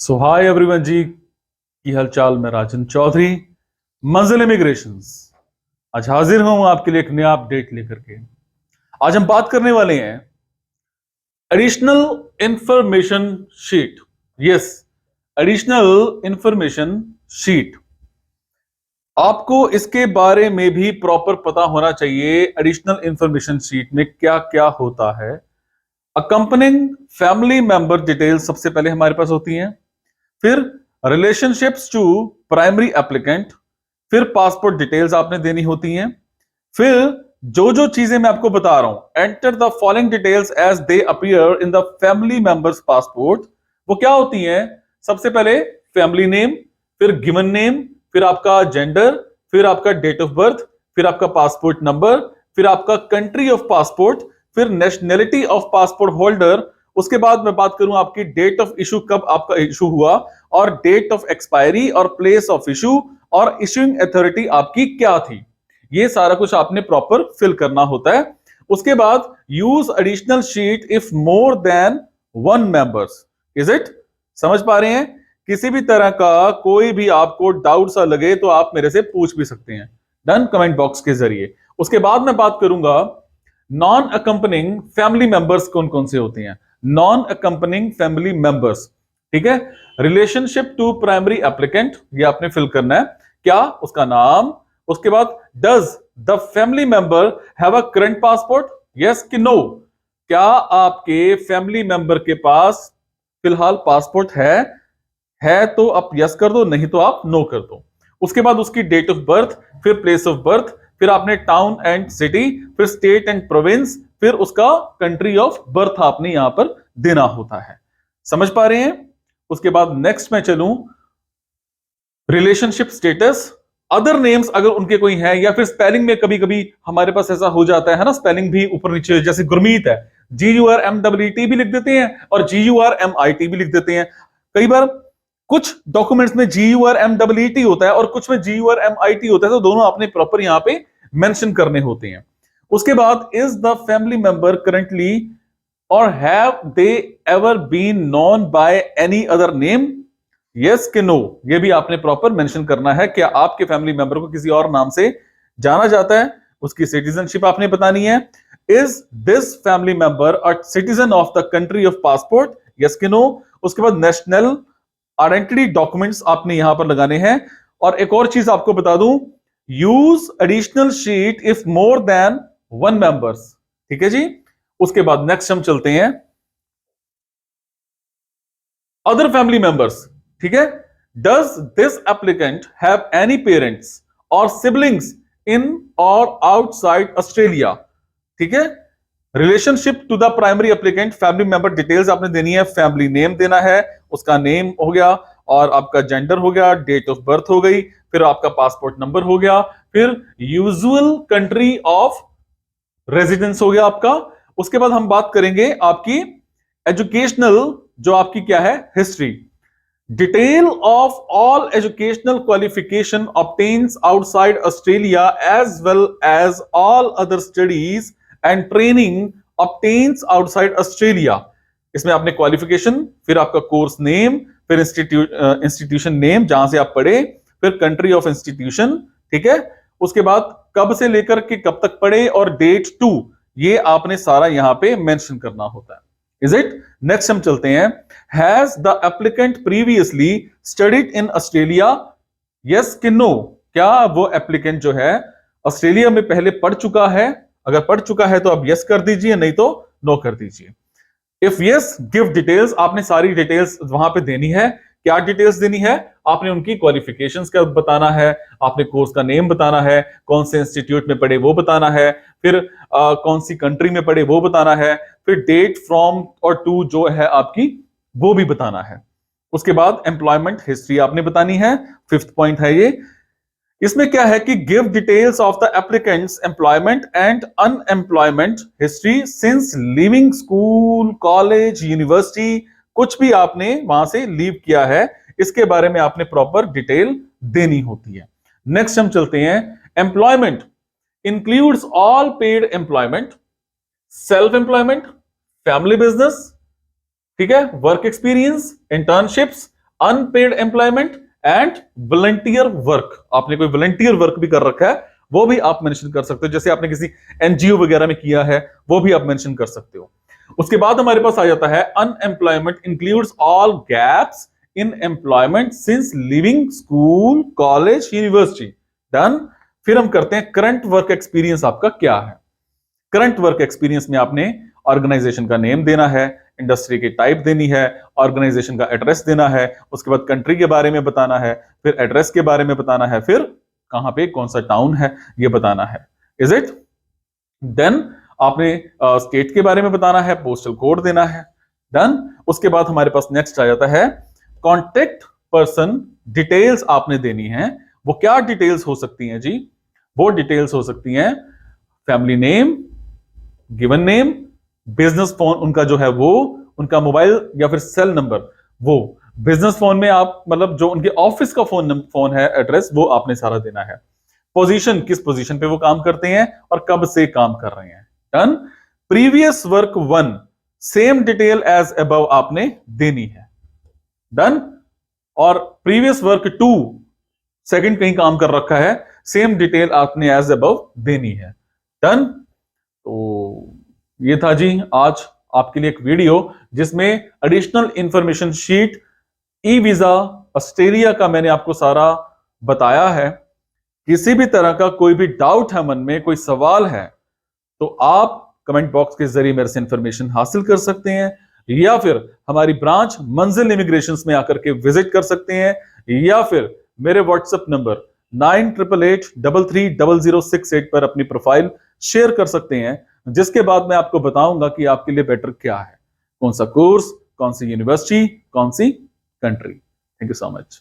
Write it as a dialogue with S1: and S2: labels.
S1: सो hi everyone जी, की हालचाल। मैं राजन चौधरी, मंजिल इमिग्रेशंस। आज हाजिर हूं आपके लिए एक नया अपडेट लेकर के। आज हम बात करने वाले हैं additional information sheet. Yes, additional information sheet. आपको इसके बारे में भी प्रॉपर पता होना चाहिए एडिशनल इंफॉर्मेशन शीट में क्या क्या होता है। अकंपनिंग फैमिली मेंबर डिटेल्स सबसे पहले हमारे पास होती हैं, फिर रिलेशनशिप्स टू प्राइमरी एप्लीकेंट, फिर पासपोर्ट डिटेल्स आपने देनी होती हैं, फिर जो जो चीजें मैं आपको बता रहा हूं, enter the following details as they appear in the family members passport. वो क्या होती हैं? सबसे पहले फैमिली नेम, फिर गिवन नेम, फिर आपका जेंडर, फिर आपका डेट ऑफ बर्थ, फिर आपका पासपोर्ट नंबर, फिर आपका कंट्री ऑफ पासपोर्ट, फिर नेशनैलिटी ऑफ पासपोर्ट होल्डर। उसके बाद मैं बात करूं आपकी डेट ऑफ इशू, कब आपका इशू हुआ, और डेट ऑफ एक्सपायरी और प्लेस ऑफ इशू, और इशूइंग अथॉरिटी आपकी क्या थी। ये सारा कुछ आपने प्रॉपर फिल करना होता है। उसके बाद use additional sheet if more than one members. Is it? समझ पा रहे हैं? किसी भी तरह का कोई भी आपको डाउट सा लगे तो आप मेरे से पूछ भी सकते हैं, डन, कमेंट बॉक्स के जरिए। उसके बाद मैं बात करूंगा नॉन अकंपनिंग फैमिली मेंबर्स कौन कौन से होते हैं। नॉन अकंपनिंग फैमिली मेंबर्स, ठीक है। रिलेशनशिप टू प्राइमरी एप्लीकेंट, ये आपने फिल करना है, क्या उसका नाम। उसके बाद does the family member have a current passport, yes कि नो। क्या आपके फैमिली मेंबर के पास फिलहाल पासपोर्ट है तो आप यस कर दो, नहीं तो आप नो कर दो। उसके बाद उसकी डेट ऑफ बर्थ, फिर प्लेस ऑफ बर्थ, फिर आपने टाउन एंड सिटी, फिर स्टेट एंड प्रोविंस, फिर उसका कंट्री ऑफ बर्थ आपने यहां पर देना होता है। समझ पा रहे हैं? उसके बाद नेक्स्ट मैं चलूं, रिलेशनशिप स्टेटस, अदर नेम्स अगर उनके कोई है, या फिर स्पेलिंग में कभी कभी हमारे पास ऐसा हो जाता है ना, स्पेलिंग भी ऊपर नीचे, जैसे गुरमीत है, GURMEET भी लिख देते हैं और GURMIT भी लिख देते हैं। कई बार कुछ डॉक्यूमेंट्स में GURMEET होता है और कुछ में GURMIT होता है, तो दोनों आपने प्रॉपर यहां पे मेंशन करने होते हैं। उसके बाद is the family member currently और have they ever been known by any other name, yes कि नो। ये भी आपने प्रॉपर मेंशन करना है। क्या आपके फैमिली मेंबर को किसी और नाम से जाना जाता है? उसकी सिटीजनशिप आपने बतानी है। Is this family member a citizen of the country of passport, yes कि नो। उसके बाद नेशनल आइडेंटिटी डॉक्यूमेंट्स आपने यहां पर लगाने हैं। और एक और चीज आपको बता दूं, use additional sheet if more than one members, ठीक है जी। उसके बाद नेक्स्ट हम चलते हैं अदर फैमिली मेंबर्स, ठीक है। Does this applicant have any parents or siblings in or outside Australia, ठीक है। Relationship to the primary applicant, family member details आपने देनी है। फैमिली नेम देना है, उसका नेम हो गया, और आपका जेंडर हो गया, डेट ऑफ बर्थ हो गई, फिर आपका पासपोर्ट नंबर हो गया, फिर यूजुअल कंट्री ऑफ रेजिडेंस हो गया आपका। उसके बाद हम बात करेंगे आपकी एजुकेशनल, जो आपकी क्या है, history. Detail of all educational qualification obtains outside Australia as well as all other studies and training obtains outside Australia. इसमें आपने क्वालिफिकेशन, फिर आपका कोर्स नेम, फिर इंस्टीट्यूशन नेम जहां से आप पढ़े, फिर कंट्री ऑफ इंस्टीट्यूशन, ठीक है। उसके बाद कब से लेकर के कब तक पढ़े और डेट टू, ये आपने सारा यहां पे मेंशन करना होता है। Is it? नेक्स्ट हम चलते हैं, has the applicant previously studied in Australia, yes कि नो। क्या वो एप्लीकेंट जो है ऑस्ट्रेलिया में पहले पढ़ चुका है? अगर पढ़ चुका है तो आप यस कर दीजिए, नहीं तो नो कर दीजिए। इफ यस, गिव डिटेल्स, आपने सारी डिटेल्स वहां पे देनी है। क्या डिटेल्स देनी है? आपने उनकी क्वालिफिकेशंस का बताना है, आपने कोर्स का नेम बताना है, कौन से इंस्टीट्यूट में पढ़े वो बताना है, फिर कौन सी कंट्री में पढ़े वो बताना है, फिर डेट फ्रॉम और टू जो है आपकी वो भी बताना है। उसके बाद एम्प्लॉयमेंट हिस्ट्री आपने बतानी है, फिफ्थ पॉइंट है ये। इसमें क्या है कि give details of the applicants employment and unemployment history since leaving school, college, university, कुछ भी आपने वहां से लीव किया है, इसके बारे में आपने प्रॉपर डिटेल देनी होती है। नेक्स्ट हम चलते हैं, employment includes all paid employment, self employment, family business, ठीक है, work experience, internships, unpaid employment and volunteer work. आपने कोई वॉलंटियर वर्क भी कर रखा है वो भी आप मेंशन कर सकते हो, जैसे आपने किसी एनजीओ वगैरह में किया है वो भी आप मेंशन कर सकते हो। उसके बाद हमारे पास आ जाता है unemployment includes all gaps in employment since living school college university. Done. फिर हम करते हैं करंट वर्क एक्सपीरियंस आपका क्या है। करंट वर्क एक्सपीरियंस में आपने ऑर्गेनाइजेशन का नेम देना है, इंडस्ट्री की टाइप देनी है, ऑर्गेनाइजेशन का एड्रेस देना है, उसके बाद कंट्री के बारे में बताना है, फिर एड्रेस के बारे में बताना है, फिर कहां पे कौन सा टाउन है ये बताना है। Is it? देन आपने स्टेट के बारे में बताना है, पोस्टल कोड देना है। डन। उसके बाद हमारे पास नेक्स्ट आ जाता है कॉन्टेक्ट पर्सन डिटेल्स आपने देनी है। वो क्या डिटेल्स हो सकती हैं जी? वो डिटेल्स हो सकती हैं family name, given name, business phone उनका जो है वो, उनका मोबाइल या फिर सेल नंबर, वो बिजनेस फोन में आप मतलब जो उनके ऑफिस का फोन है एड्रेस वो आपने सारा देना है। पोजीशन, किस पोजीशन पे वो काम करते हैं और कब से काम कर रहे हैं। Done. Previous work 1 same detail as above आपने देनी है। डन। और प्रीवियस वर्क 2 सेकंड कहीं काम कर रखा है, सेम डिटेल आपने एज अबव देनी है। डन। तो ये था जी आज आपके लिए एक वीडियो जिसमें additional information sheet e visa Australia का मैंने आपको सारा बताया है। किसी भी तरह का कोई भी डाउट है मन में, कोई सवाल है, तो आप कमेंट बॉक्स के जरिए मेरे से इंफॉर्मेशन हासिल कर सकते हैं, या फिर हमारी ब्रांच मंजिल इमिग्रेशन में आकर के विजिट कर सकते हैं, या फिर मेरे व्हाट्सएप नंबर 9888330068 पर अपनी प्रोफाइल शेयर कर सकते हैं, जिसके बाद मैं आपको बताऊंगा कि आपके लिए बेटर क्या है, कौन सा कोर्स, कौन सी यूनिवर्सिटी, कौन सी country. Thank you so much.